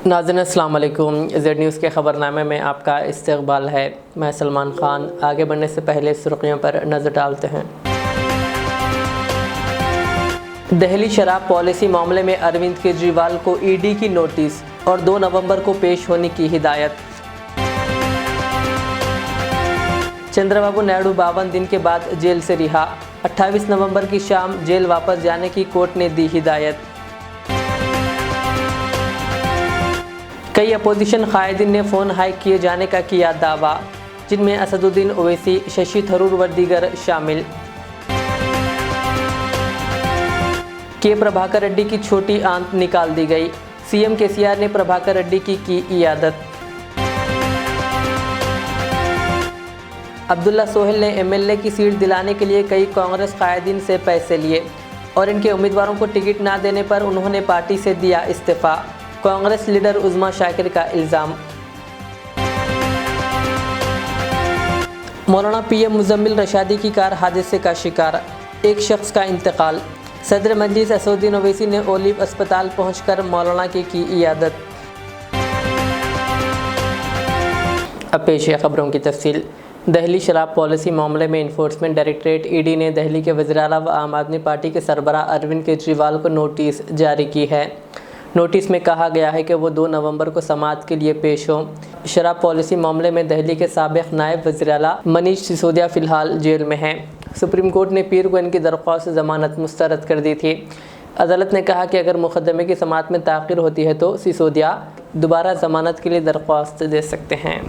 नाज़रीन अस्सलाम वालेकुम। ज़ेड न्यूज़ के ख़बरनामे में आपका इस्तक़बाल है। मैं सलमान ख़ान। आगे बढ़ने से पहले सुर्ख़ियों पर नज़र डालते हैं। दिल्ली शराब पॉलिसी मामले में अरविंद केजरीवाल को ईडी की नोटिस और 2 नवंबर को पेश होने की हिदायत। चंद्रबाबू नायडू 52 दिन के बाद जेल से रिहा। 28 नवंबर की शाम जेल वापस जाने की कोर्ट ने दी हिदायत। कई अपोजिशन कायदीन ने फ़ोन हाइक किए जाने का किया दावा, जिनमें असदुद्दीन ओवैसी, शशि थरूर व दीगर शामिल। के प्रभाकर रेड्डी की छोटी आंत निकाल दी गई। सीएम केसीआर ने प्रभाकर रेड्डी की इयादत। अब्दुल्ला सोहेल ने एमएलए की सीट दिलाने के लिए कई कांग्रेस कायदीन से पैसे लिए और इनके उम्मीदवारों को टिकट न देने पर उन्होंने पार्टी से दिया इस्तीफा। कांग्रेस लीडर उज़्मा शाकिर का इल्ज़ाम। मौलाना पीएम मुजम्मिल रशादी की कार हादसे का शिकार, एक शख्स का इंतकाल। सदर मजलिस असदुद्दीन ओवैसी ने ओलिव अस्पताल पहुंचकर मौलाना की इयादत। अब पेश है खबरों की तफसील। दिल्ली शराब पॉलिसी मामले में इन्फोर्समेंट डायरेक्टरेट ईडी ने दिल्ली के वज़ीर आला व आम आदमी पार्टी के सरबराह अरविंद केजरीवाल को नोटिस जारी की है। नोटिस में कहा गया है कि वो 2 नवंबर को समाअत के लिए पेश हों। शराब पॉलिसी मामले में दिल्ली के साबिक़ नायब वज़ीर आला मनीष सिसोदिया फ़िलहाल जेल में हैं। सुप्रीम कोर्ट ने पीर को इनकी दरख्वास्त ज़मानत मुस्तरद कर दी थी। अदालत ने कहा कि अगर मुकदमे की समाअत में ताख़ीर होती है तो सिसोदिया दोबारा ज़मानत के लिए दरख्वास्त दे सकते हैं।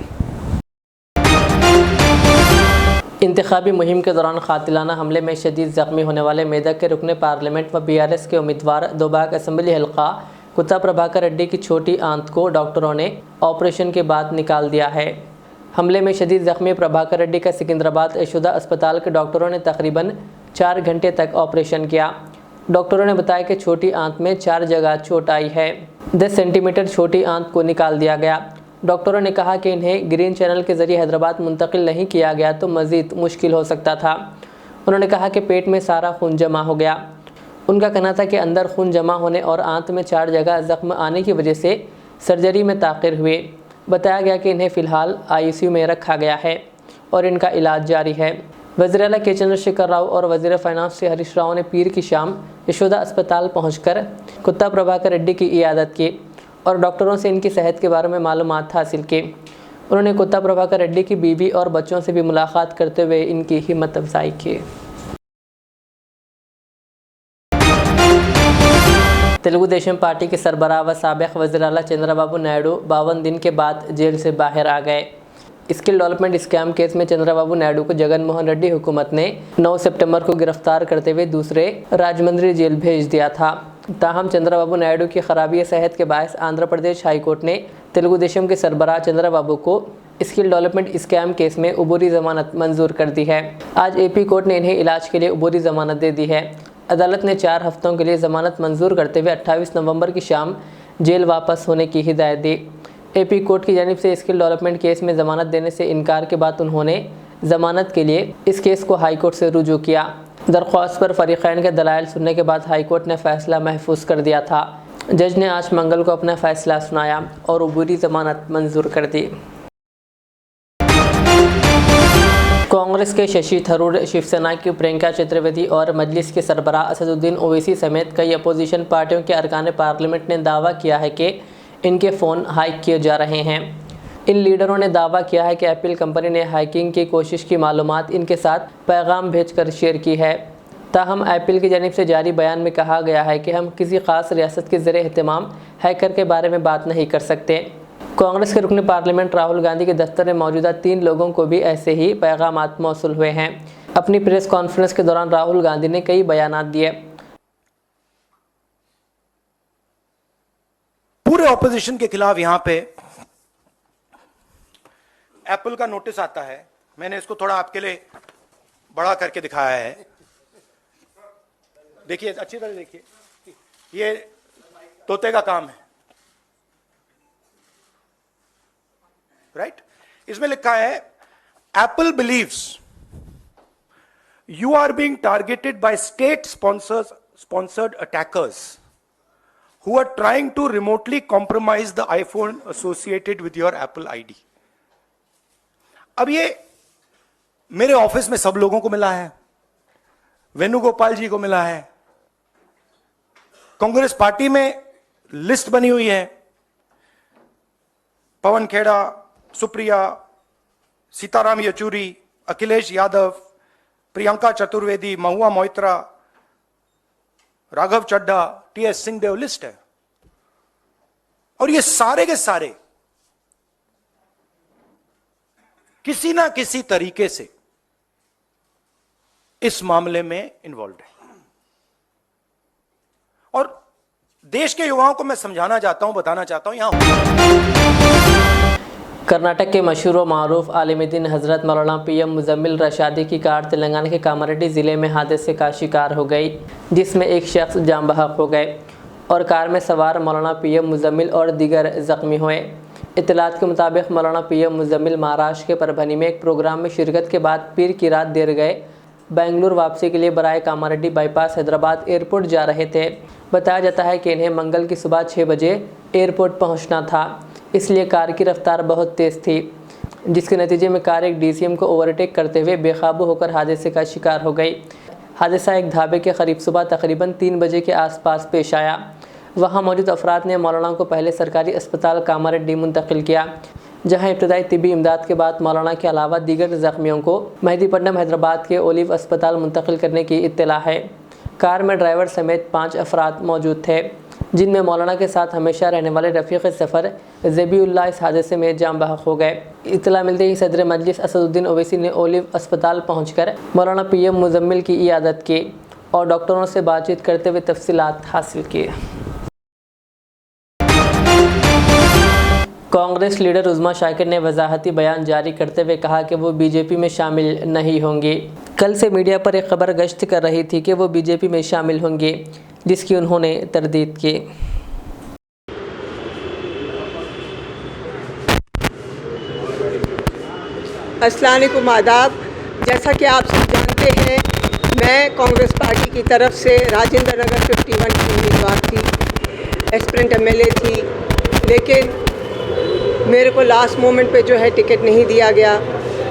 इंतखाबी मुहिम के दौरान कातिलाना हमले में शदीद ज़ख्मी होने वाले मेदक के रुकने पार्लियामेंट व BRS के उम्मीदवार दोबाग असम्बली हल्का कुत्ता प्रभाकर रेड्डी की छोटी आंत को डॉक्टरों ने ऑपरेशन के बाद निकाल दिया है। हमले में शदीद ज़ख्मी प्रभाकर रेड्डी का सिकंदराबाद यशोदा अस्पताल के डॉक्टरों ने तकरीबन 4 घंटे तक ऑपरेशन किया। डॉक्टरों ने बताया कि छोटी आंत में 4 जगह चोट आई है। 10 सेंटीमीटर छोटी आंत को निकाल दिया गया। डॉक्टरों ने कहा कि इन्हें ग्रीन चैनल के ज़रिए हैदराबाद मुंतकिल नहीं किया गया तो मज़ीद मुश्किल हो सकता था। उन्होंने कहा कि पेट में सारा खून जमा हो गया। उनका कहना था कि अंदर खून जमा होने और आंत में 4 जगह ज़ख्म आने की वजह से सर्जरी में ताख़ीर हुए। बताया गया कि इन्हें फ़िलहाल ICU में रखा गया है और इनका इलाज जारी है। वज़ीर आला के चंद्रशेखर राव और वज़ीर फ़ाइनेंस से हरीश राव ने पीर की शाम यशोदा अस्पताल पहुंचकर कुत्ता प्रभाकर रेड्डी की इयादत की और डॉक्टरों से इनकी सेहत के बारे में मालूमात हासिल की। उन्होंने कुत्ता प्रभाकर रेड्डी की बीवी और बच्चों से भी मुलाकात करते हुए इनकी हिम्मत अफजाई की। तेलुगु देशम पार्टी के सरबराह व साबिक़ वज़ीर आला चंद्रबाबू नायडू 52 दिन के बाद जेल से बाहर आ गए। स्किल डेवलपमेंट स्कैम केस में चंद्रबाबू नायडू को जगन मोहन रेड्डी हुकूमत ने 9 सितंबर को गिरफ्तार करते हुए दूसरे राजमंद्री जेल भेज दिया था। ताहम चंद्रबाबू नायडू की खराबी सेहत के बायस आंध्र प्रदेश हाई कोर्ट ने तेलुगु देशम के सरबराह चंद्रबाबू को स्किल डेवलपमेंट स्कैम केस में उबूरी ज़मानत मंजूर कर दी है। आज AP कोर्ट ने इन्हें इलाज के लिए उबूरी ज़मानत दे दी है। अदालत ने 4 हफ्तों के लिए ज़मानत मंजूर करते हुए 28 नवंबर की शाम जेल वापस होने की हिदायत दी। AP कोर्ट की जानिब से स्किल डेवलपमेंट केस में ज़मानत देने से इनकार के बाद उन्होंने ज़मानत के लिए इस केस को हाई कोर्ट से रुजू किया। दरख्वास्त पर फरीक़ैन के दलाइल सुनने के बाद हाई कोर्ट ने फ़ैसला महफूज कर दिया था। जज ने आज मंगल को अपना फ़ैसला सुनाया और उबूरी ज़मानत मंजूर कर दी। कांग्रेस के शशि थरूर, शिवसेना की प्रियंका चतुर्वेदी और मजलिस के सरबराह असदुद्दीन ओवैसी समेत कई अपोजिशन पार्टियों के अरकान पार्लियामेंट ने दावा किया है कि इनके फ़ोन हाइक किए जा रहे हैं। इन लीडरों ने दावा किया है कि एप्पल कंपनी ने हाइकिंग की कोशिश की मालूमात इनके साथ पैगाम भेजकर शेयर की है। ताहम एप्पल की जानिब से जारी बयान में कहा गया है कि हम किसी ख़ास रियासत के ज़रिए एहतमाम हैकर के बारे में बात नहीं कर सकते। कांग्रेस के रुकन पार्लियामेंट राहुल गांधी के दफ्तर में मौजूदा 3 लोगों को भी ऐसे ही पैगामात मौसूल हुए हैं। अपनी प्रेस कॉन्फ्रेंस के दौरान राहुल गांधी ने कई बयानात दिए। पूरे ऑपोजिशन के खिलाफ यहां पे एप्पल का नोटिस आता है। मैंने इसको थोड़ा आपके लिए बड़ा करके दिखाया है। देखिए, अच्छी तरह देखिए, ये तोते का काम है, राइट? इसमें लिखा है Apple believes you are being targeted by state sponsored attackers who are trying to remotely compromise the iPhone associated with your Apple ID. अब ये मेरे ऑफिस में सब लोगों को मिला है, वेणुगोपाल जी को मिला है, कांग्रेस पार्टी में लिस्ट बनी हुई है, पवन खेड़ा, सुप्रिया, सीताराम येचुरी, अखिलेश यादव, प्रियंका चतुर्वेदी, महुआ मोइत्रा, राघव चड्ढा, टीएस सिंहदेव लिस्ट है। और ये सारे के सारे किसी ना किसी तरीके से इस मामले में इन्वॉल्व है। और देश के युवाओं को मैं समझाना चाहता हूं, बताना चाहता हूं, यहां कर्नाटक के मशहूर व मारूफ आलिमुद्दीन हज़रत मौलाना पीएम मुजम्मिल रशादी की कार तेलंगाना के कामारेड्डी ज़िले में हादसे का शिकार हो गई, जिसमें एक शख्स जान बहक हो गए और कार में सवार मौलाना पीएम मुजम्मिल और दीगर ज़ख्मी हुए। इत्तलात के मुताबिक मौलाना पीएम मुजम्मिल महाराष्ट्र के परभनी में एक प्रोग्राम में शिरकत के बाद पीर की रात देर गए बेंगलुरु वापसी के लिए बराए कामारेड्डी बाईपास हैदराबाद एयरपोर्ट जा रहे थे। बताया जाता है कि इन्हें मंगल की सुबह 6 बजे एयरपोर्ट पहुंचना था, इसलिए कार की रफ्तार बहुत तेज़ थी, जिसके नतीजे में कार एक डीसीएम को ओवरटेक करते हुए बेकाबू होकर हादसे का शिकार हो गई। हादसा एक ढाबे के करीब सुबह तकरीबन 3 बजे के आसपास पेश आया। वहां मौजूद अफराद ने मौलाना को पहले सरकारी अस्पताल कामारेड्डी मुंतकिल किया, जहां इब्तदाई तिब्बी इमदाद के बाद मौलाना के अलावा दीगर ज़ख्मियों को मेहदीपट्टनम हैदराबाद के ओलिव अस्पताल मुंतकिल करने की इत्तला है। कार में ड्राइवर समेत 5 अफराद मौजूद थे, जिनमें मौलाना के साथ हमेशा रहने वाले रफ़ीक़ सफ़र ज़बीउल्लाह इस हादसे में जान बहक हो गए। इत्तला मिलते ही सदर मजलिस असदुद्दीन ओवैसी ने ओलिव अस्पताल पहुंचकर मौलाना पीएम मुजम्मिल की इयादत की और डॉक्टरों से बातचीत करते हुए तफसीलात हासिल की। कांग्रेस लीडर उज़्मा शाकिर ने वजाहती बयान जारी करते हुए कहा कि वो बीजेपी में शामिल नहीं होंगे। कल से मीडिया पर एक खबर गश्त कर रही थी कि वो बीजेपी में शामिल होंगे, जिसकी उन्होंने तरदीद की। अस्सलाम वालेकुम, आदाब। जैसा कि आप सब जानते हैं, मैं कांग्रेस पार्टी की तरफ से राजेंद्र नगर 51 की उम्मीदवार थी, एस्पिरेंट एमएलए थी, लेकिन मेरे को लास्ट मोमेंट पे जो है टिकट नहीं दिया गया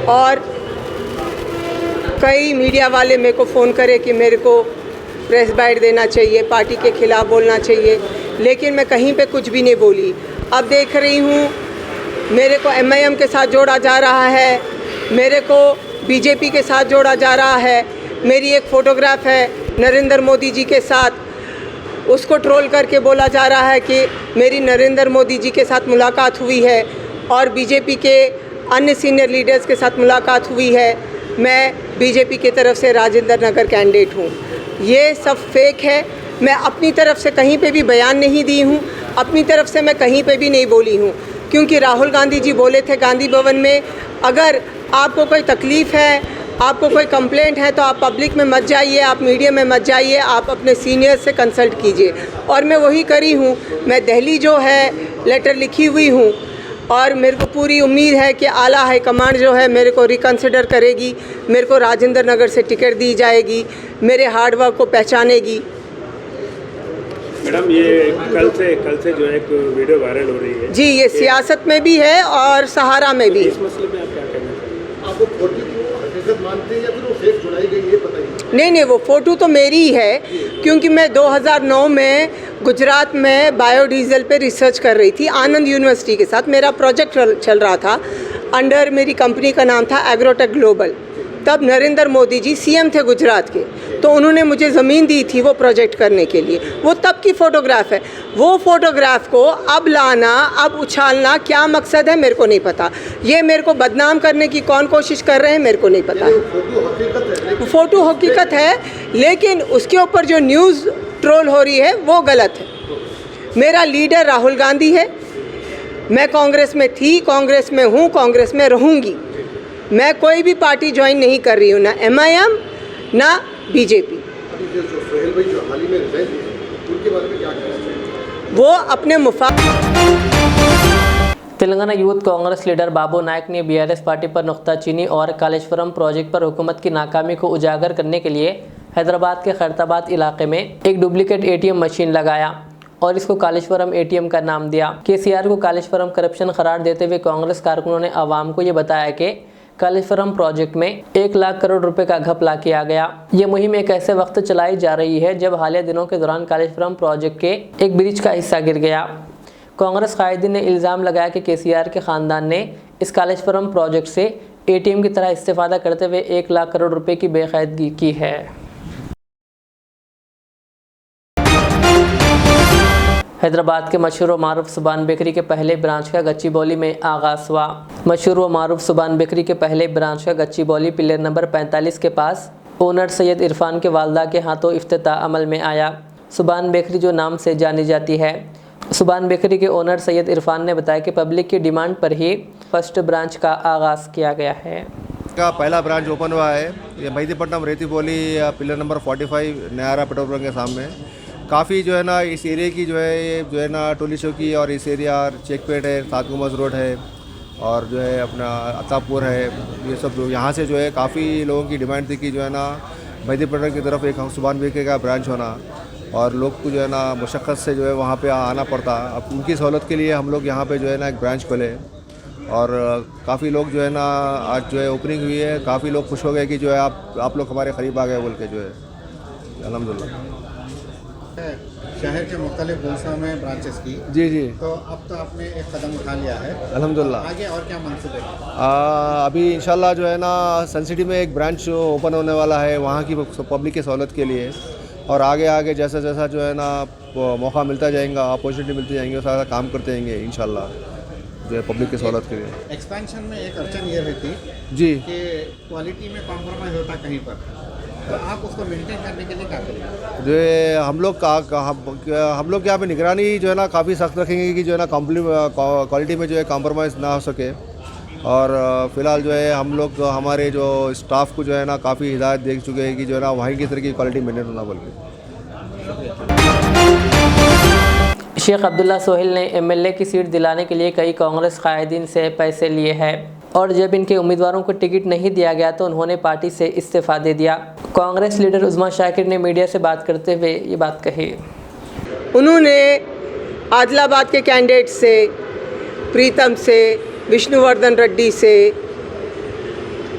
और कई मीडिया वाले मेरे को फ़ोन करे कि मेरे को प्रेस बाइट देना चाहिए, पार्टी के ख़िलाफ़ बोलना चाहिए, लेकिन मैं कहीं पे कुछ भी नहीं बोली। अब देख रही हूँ मेरे को एमआईएम के साथ जोड़ा जा रहा है, मेरे को बीजेपी के साथ जोड़ा जा रहा है। मेरी एक फ़ोटोग्राफ है नरेंद्र मोदी जी के साथ, उसको ट्रोल करके बोला जा रहा है कि मेरी नरेंद्र मोदी जी के साथ मुलाकात हुई है और बीजेपी के अन्य सीनियर लीडर्स के साथ मुलाकात हुई है। मैं बीजेपी की तरफ से राजेंद्र नगर कैंडिडेट हूँ। ये सब फेक है। मैं अपनी तरफ से कहीं पे भी बयान नहीं दी हूँ, अपनी तरफ से मैं कहीं पे भी नहीं बोली हूँ, क्योंकि राहुल गांधी जी बोले थे गांधी भवन में, अगर आपको कोई तकलीफ़ है, आपको कोई कंप्लेंट है, तो आप पब्लिक में मत जाइए, आप मीडिया में मत जाइए, आप अपने सीनियर से कंसल्ट कीजिए। और मैं वही करी हूँ। मैं दिल्ली जो है लेटर लिखी हुई हूँ और मेरे को पूरी उम्मीद है कि आला हाई कमांड जो है मेरे को रिकन्सिडर करेगी, मेरे को राजेंद्र नगर से टिकट दी जाएगी, मेरे हार्ड वर्क को पहचानेगी। मैडम, ये कल से जो है एक वीडियो वायरल हो रही है जी, ये सियासत में भी है और सहारा में भी। इस मसले में आप क्या कहना चाहेंगे? आप वो फोटो को हकीकत मानते हैं या फिर वो फेक जुड़ाई गई, ये बताइए। नहीं, वो फ़ोटो तो मेरी ही है, क्योंकि मैं 2009 में गुजरात में बायोडीज़ल पे रिसर्च कर रही थी आनंद यूनिवर्सिटी के साथ। मेरा प्रोजेक्ट चल रहा था, अंडर मेरी कंपनी का नाम था एग्रोटेक ग्लोबल। तब नरेंद्र मोदी जी सीएम थे गुजरात के, तो उन्होंने मुझे ज़मीन दी थी वो प्रोजेक्ट करने के लिए। वो तब की फ़ोटोग्राफ है। वो फ़ोटोग्राफ को अब लाना, अब उछालना, क्या मकसद है मेरे को नहीं पता। ये मेरे को बदनाम करने की कौन कोशिश कर रहे हैं मेरे को नहीं पता। फ़ोटो हकीकत है, लेकिन उसके ऊपर जो न्यूज़ ट्रोल हो रही है वो गलत है। मेरा लीडर राहुल गांधी है। मैं कांग्रेस में थी, कांग्रेस में हूँ, कांग्रेस में रहूँगी। मैं कोई भी पार्टी ज्वाइन नहीं कर रही हूँ, ना एमआईएम ना बीजेपी। वो अपने तेलंगाना यूथ कांग्रेस लीडर बाबू नायक ने बीआरएस पार्टी पर नुक्ताचीनी और कालेश्वरम प्रोजेक्ट पर हुकूमत की नाकामी को उजागर करने के लिए हैदराबाद के खैरताबाद इलाके में एक डुप्लीकेट एटीएम मशीन लगाया और इसको कालेश्वरम एटीएम का नाम दिया। केसीआर को कालेश्वरम करप्शन करार देते हुए कांग्रेस कारकुनों ने आवाम को ये बताया कि कालेश्वरम प्रोजेक्ट में 1 लाख करोड़ रुपए का घपला किया गया। ये मुहिम एक ऐसे वक्त चलाई जा रही है जब हालिया दिनों के दौरान कालेश्वरम प्रोजेक्ट के एक ब्रिज का हिस्सा गिर गया। कांग्रेस कायदीन ने इल्ज़ाम लगाया कि केसीआर के खानदान ने इस कालेश्वरम प्रोजेक्ट से एटीएम की तरह इस्तेफादा करते हुए 1 लाख करोड़ रुपए की बेकायदगी की है। हैदराबाद के मशहूर व मारूफ सुबान बेकरी के पहले ब्रांच का गच्चीबौली में आगाज़ हुआ। मशहूर व मारूफ सुबान बेकरी के पहले ब्रांच का गच्चीबौली पिलर नंबर 45 के पास ओनर सैयद इरफान के वालदा के हाथों इफ्तिताह अमल में आया। सुबान बेकरी जो नाम से जानी जाती है। सुबान बेकरी के ओनर सैयद इरफान ने बताया कि पब्लिक की डिमांड पर ही फर्स्ट ब्रांच का आगाज़ किया गया है। का पहला ब्रांच ओपन हुआ है ये मेहदीपट्टनम रेती बोली pillar number 45 Nayara petrol pump के सामने। काफ़ी जो है ना इस एरिया की जो है ना टोली चौकी और इस एरिया चेकपेट है, सात गुमज रोड है और जो है अपना अतापुर है, ये सब यहाँ से जो है काफ़ी लोगों की डिमांड थी कि जो है ना मेहदीपट्टनम की तरफ एक सुबान बेकरी का ब्रांच होना और लोग को जो है ना मुशक्क़त से जो है वहाँ पे आना पड़ता। अब उनकी सहूलत के लिए हम लोग यहाँ पे जो है ना एक ब्रांच खोले और काफ़ी लोग जो है ना आज जो है ओपनिंग हुई है। काफ़ी लोग खुश हो गए कि जो है आप लोग हमारे करीब आ गए बोल के जो है अल्हम्दुलिल्लाह। शहर के मुख्तलिफ हिस्सों में ब्रांचेस की जी तो अब तो आपने एक कदम उठा लिया है अल्हम्दुलिल्लाह। आगे और क्या मंसूबे? अभी इंशाल्लाह जो है ना सन सिटी में एक ब्रांच ओपन होने वाला है वहाँ की पब्लिक की सहूलत के लिए और आगे आगे जैसा जैसा जो है ना मौका मिलता जाएगा, अपॉर्चुनिटी मिलती जाएंगे, सारा काम करते जाएंगे इंशाल्लाह जो है पब्लिक की सहूलत के लिए। एक्सपेंशन में एक अड़चन ये रहती जी कि क्वालिटी में कॉम्प्रोमाइज़ होता कहीं पर, तो आप उसको मेंटेन करने के लिए क्या करेंगे? जो है हम लोग यहाँ पे निगरानी जो है ना काफ़ी सख्त रखेंगे कि जो है ना क्वालिटी में जो है कॉम्प्रोमाइज़ ना हो सके और फ़िलहाल जो है हम लोग हमारे जो स्टाफ को जो है ना काफ़ी हिदायत दे चुके हैं कि जो है ना वहीं की तरह की क्वालिटी मेंटेन होना बोल के। शेख अब्दुल्ला सोहेल ने एमएलए की सीट दिलाने के लिए कई कांग्रेस कायदीन से पैसे लिए हैं और जब इनके उम्मीदवारों को टिकट नहीं दिया गया तो उन्होंने पार्टी से इस्तीफा दे दिया। कांग्रेस लीडर उस्मान शाकिर ने मीडिया से बात करते हुए ये बात कही। उन्होंने आदिलाबाद के कैंडिडेट से, प्रीतम से, विष्णुवर्धन रेड्डी से,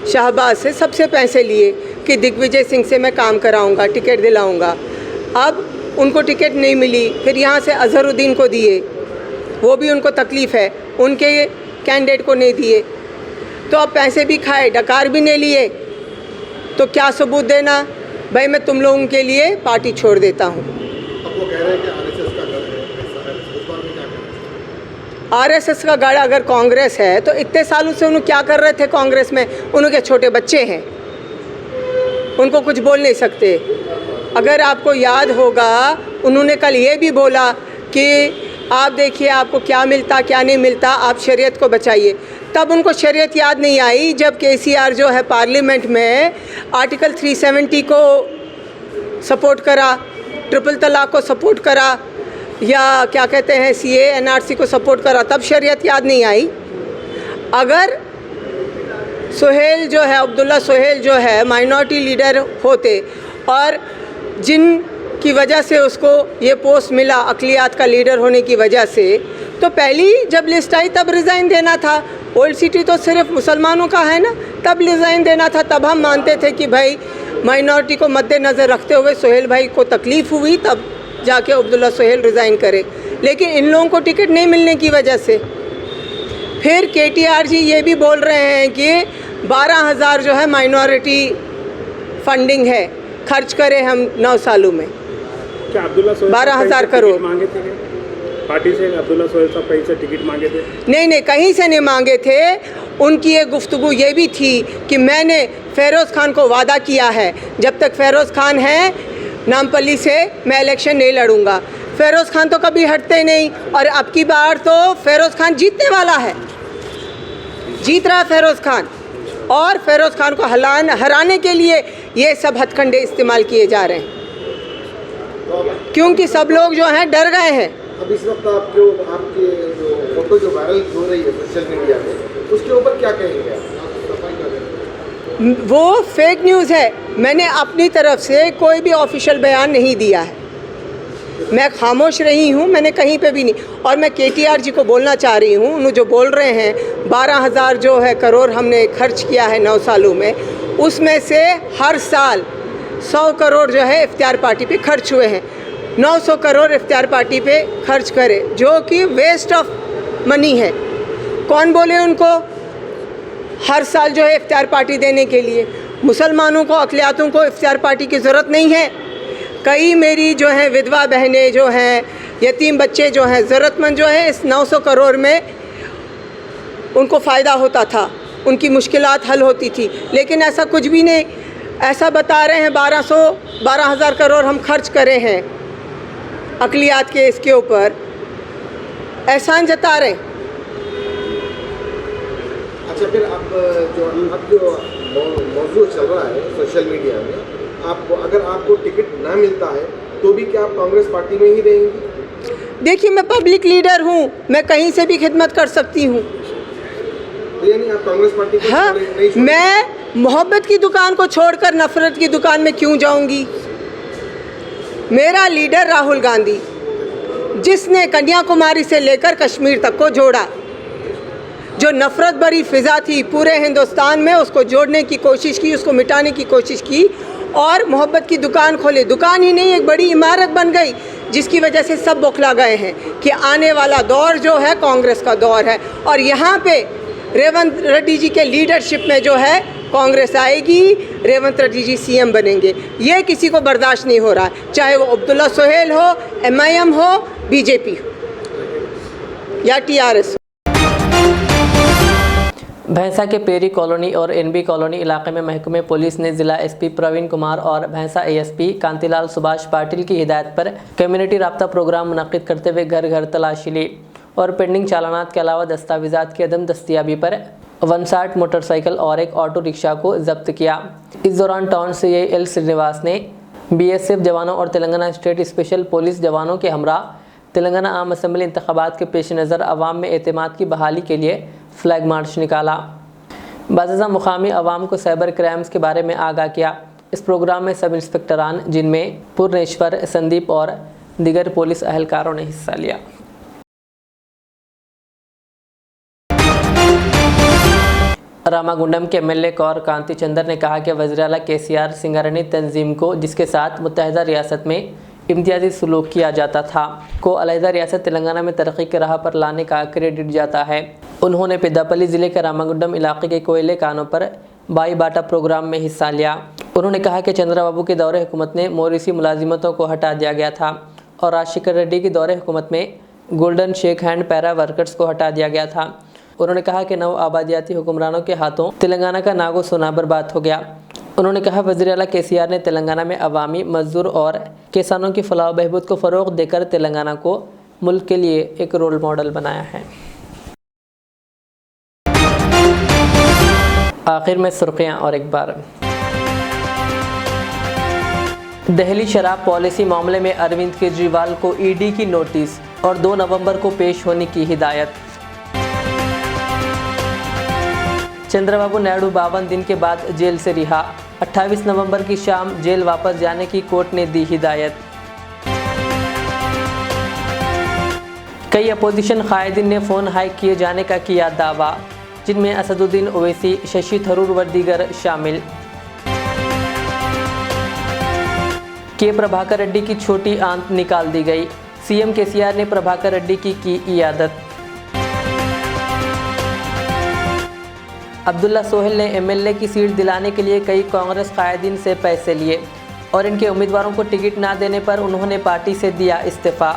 शाहबाज से सबसे पैसे लिए कि दिग्विजय सिंह से मैं काम कराऊंगा, टिकट दिलाऊंगा। अब उनको टिकट नहीं मिली, फिर यहाँ से अजहरुद्दीन को दिए, वो भी उनको तकलीफ़ है, उनके कैंडिडेट को नहीं दिए, तो अब पैसे भी खाए, डकार भी नहीं लिए, तो क्या सबूत देना? भाई मैं तुम लोगों के लिए पार्टी छोड़ देता हूँ। अब वो कह रहे हैं कि आरएसएस का गढ़ है, उस बार में क्या करें? आरएसएस का गढ़ अगर कांग्रेस है तो इतने सालों से उन्होंने क्या कर रहे थे कांग्रेस में? उनके छोटे बच्चे हैं, उनको कुछ बोल नहीं सकते। अगर आपको याद होगा उन्होंने कल ये भी बोला कि आप देखिए आपको क्या मिलता क्या नहीं मिलता, आप शरीयत को बचाइए। तब उनको शरीयत याद नहीं आई जब केसीआर जो है पार्लियामेंट में आर्टिकल 370 को सपोर्ट करा, ट्रिपल तलाक को सपोर्ट करा, या क्या कहते हैं सीए एनआरसी को सपोर्ट करा, तब शरीयत याद नहीं आई। अगर सोहेल जो है, अब्दुल्ला सोहेल जो है माइनॉरिटी लीडर होते और जिन की वजह से उसको ये पोस्ट मिला अक़लियत का लीडर होने की वजह से, तो पहली जब लिस्ट आई तब रिज़ाइन देना था। ओल्ड सिटी तो सिर्फ मुसलमानों का है ना, तब रिज़ाइन देना था। तब हम मानते थे कि भाई माइनॉरिटी को मद्देनज़र रखते हुए सोहेल भाई को तकलीफ़ हुई, तब जाके अब्दुल्ला सोहेल रिज़ाइन करे। लेकिन इन लोगों को टिकट नहीं मिलने की वजह से फिर केटीआर जी ये भी बोल रहे हैं कि 12,000 जो है माइनॉरिटी फंडिंग है, खर्च करें हम 9 सालों में। क्या अब्दुल्ला सोहेल 12,000 करोड़ मांगे थे पार्टी से? अब्दुल्ला सोहेल साहब कहीं से टिकट मांगे थे? नहीं, कहीं से नहीं मांगे थे। उनकी एक गुफ्तगू ये भी थी कि मैंने फ़ेरोज़ खान को वादा किया है जब तक फ़ेरोज़ खान है नामपल्ली से मैं इलेक्शन नहीं लड़ूंगा। फ़ेरोज़ खान तो कभी हटते नहीं और अब की बार तो फ़ेरोज़ खान जीतने वाला है, जीत रहा है फ़ेरोज़ खान, और फ़ेरोज़ खान को हराने के लिए ये सब हथकंडे इस्तेमाल किए जा रहे हैं क्योंकि सब लोग जो हैं डर गए हैं। अब इस वक्त आपकी जो फोटो जो वायरल हो रही है सोशल मीडिया में, उसके ऊपर क्या कहेंगे आप? वो फेक न्यूज़ है। मैंने अपनी तरफ से कोई भी ऑफिशियल बयान नहीं दिया है। मैं खामोश रही हूँ, मैंने कहीं पे भी नहीं। और मैं KTR जी को बोलना चाह रही हूँ, उन्होंने जो बोल रहे हैं 12,000 जो है करोड़ हमने खर्च किया है 9 सालों में, उसमें से हर साल 100 करोड़ जो है इफ्तियार पार्टी पे खर्च हुए हैं। 900 करोड़ इफ्तियार पार्टी पे खर्च करे, जो कि वेस्ट ऑफ मनी है। कौन बोले उनको हर साल जो है इफ्तियार पार्टी देने के लिए? मुसलमानों को, अक़लियातों को इफ्तियार पार्टी की ज़रूरत नहीं है। कई मेरी जो है विधवा बहनें जो हैं, यतीम बच्चे जो हैं, ज़रूरतमंद जो है, इस 900 करोड़ में उनको फ़ायदा होता था, उनकी मुश्किलात हल होती थी। लेकिन ऐसा कुछ भी नहीं। ऐसा बता रहे हैं 12,000 करोड़ हम खर्च करे हैं अक़लियात के, इसके ऊपर एहसान जता रहे। अच्छा, फिर अब जो मौजूद चल रहा है सोशल मीडिया में, आपको अगर आपको टिकट ना मिलता है तो भी क्या आप कांग्रेस पार्टी में ही रहेंगी? देखिए, मैं पब्लिक लीडर हूँ, मैं कहीं से भी खिदमत कर सकती हूँ। तो यानी आप कांग्रेस पार्टी को हाँ, नहीं छोड़ेंगे? मैं मोहब्बत की दुकान को छोड़कर नफरत की दुकान में क्यों जाऊंगी? मेरा लीडर राहुल गांधी, जिसने कन्याकुमारी से लेकर कश्मीर तक को जोड़ा, जो नफ़रत भरी फ़िज़ा थी पूरे हिंदुस्तान में, उसको जोड़ने की कोशिश की, उसको मिटाने की कोशिश की और मोहब्बत की दुकान खोले। दुकान ही नहीं, एक बड़ी इमारत बन गई, जिसकी वजह से सब बौखला गए हैं कि आने वाला दौर जो है कांग्रेस का दौर है। और यहाँ पे रेवंत रेड्डी जी के लीडरशिप में जो है कांग्रेस आएगी, रेवंत रेड्डी जी CM बनेंगे। ये किसी को बर्दाश्त नहीं हो रहा है, चाहे वो अब्दुल्ला सोहेल हो, MIM हो, BJP हो या TRS हो। भैंसा के पेरी कॉलोनी और NB कॉलोनी इलाके में महकमे पुलिस ने जिला SP प्रवीण कुमार और भैंसा ASP कांतिलाल सुभाष पाटिल की हिदायत पर कम्युनिटी राब्ता प्रोग्राम मुनक्किद करते हुए घर घर तलाशी ली और पेंडिंग चालानात के अलावा दस्तावेजात की अदम दस्तियाबी पर 59 मोटरसाइकिल और एक ऑटो रिक्शा को जब्त किया। इस दौरान टाउन CI L श्रीनिवास ने BSF जवानों और तेलंगाना स्टेट स्पेशल पुलिस जवानों के हमरा तेलंगाना आम असम्बली इंतखाबात के पेश नज़र अवाम में एतमाद की बहाली के लिए फ्लैग मार्च निकाला। बाज़ मुकामी अवाम को साइबर क्राइम्स के बारे में आगाह किया। इस प्रोग्राम में सब इंस्पेक्टरान, जिनमें पूर्णेश्वर, संदीप और दीगर पुलिस अहलकारों ने हिस्सा लिया। रामागुंडम के MLA कौर कांति चंदर ने कहा कि वज़ीर-ए-आला KCR सिंगारनी तंजीम को, जिसके साथ मुत्तहिदा रियासत में इम्तियाजी सलूक किया जाता था, को अलहदा रियासत तेलंगाना में तरक्की के राह पर लाने का क्रेडिट जाता है। उन्होंने पेद्दापल्ली ज़िले के रामागुंडम इलाके के कोयले कानों पर बाई बाटा प्रोग्राम में हिस्सा लिया। उन्होंने कहा कि चंद्रबाबू के दौरे हुकूमत में मोरिसी मुलाजिमतों को हटा दिया गया था और राजशेखर रेड्डी के दौरे हुकूमत में golden shake hand para workers को हटा दिया गया था। उन्होंने कहा कि नव आबादियाती हुक्मरानों के हाथों तेलंगाना का नागो सोना बर्बाद हो गया। उन्होंने कहा वज़ीर-ए-आला KCR ने तेलंगाना में अवामी, मजदूर और किसानों की फलाह बहबूद को फ़रोग़ देकर तेलंगाना को मुल्क के लिए एक रोल मॉडल बनाया है। आखिर में सुर्खियाँ और एक बार। दिल्ली शराब पॉलिसी मामले में अरविंद केजरीवाल को ED की नोटिस और 2 नवंबर को पेश होने की हिदायत। चंद्रबाबू नायडू 52 दिन के बाद जेल से रिहा, 28 नवंबर की शाम जेल वापस जाने की कोर्ट ने दी हिदायत। कई अपोजिशन कायदीन ने फ़ोन हाइक किए जाने का किया दावा, जिनमें असदुद्दीन ओवैसी, शशि थरूर व दीगर शामिल। के प्रभाकर रेड्डी की छोटी आंत निकाल दी गई, CM KCR ने प्रभाकर रेड्डी की इयादत। अब्दुल्ला सोहेल ने MLA की सीट दिलाने के लिए कई कांग्रेस कायदीन से पैसे लिए और इनके उम्मीदवारों को टिकट ना देने पर उन्होंने पार्टी से दिया इस्तीफ़ा,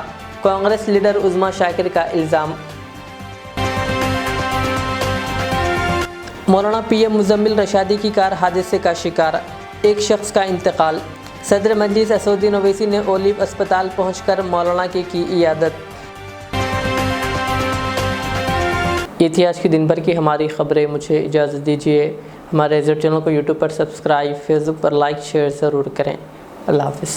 कांग्रेस लीडर उज़्मा शाकिर का इल्ज़ाम। मौलाना PM मुज़म्मिल रशादी की कार हादसे का शिकार, एक शख्स का इंतकाल। सदर मजलिस असदुद्दीन ओवैसी ने ओलिव अस्पताल पहुंचकर मौलाना की इयादत। ये थी आज की दिन भर की हमारी ख़बरें। मुझे इजाज़त दीजिए। हमारे चैनल को YouTube पर सब्सक्राइब, फेसबुक पर लाइक शेयर ज़रूर करें। अल्लाह हाफ़िज़।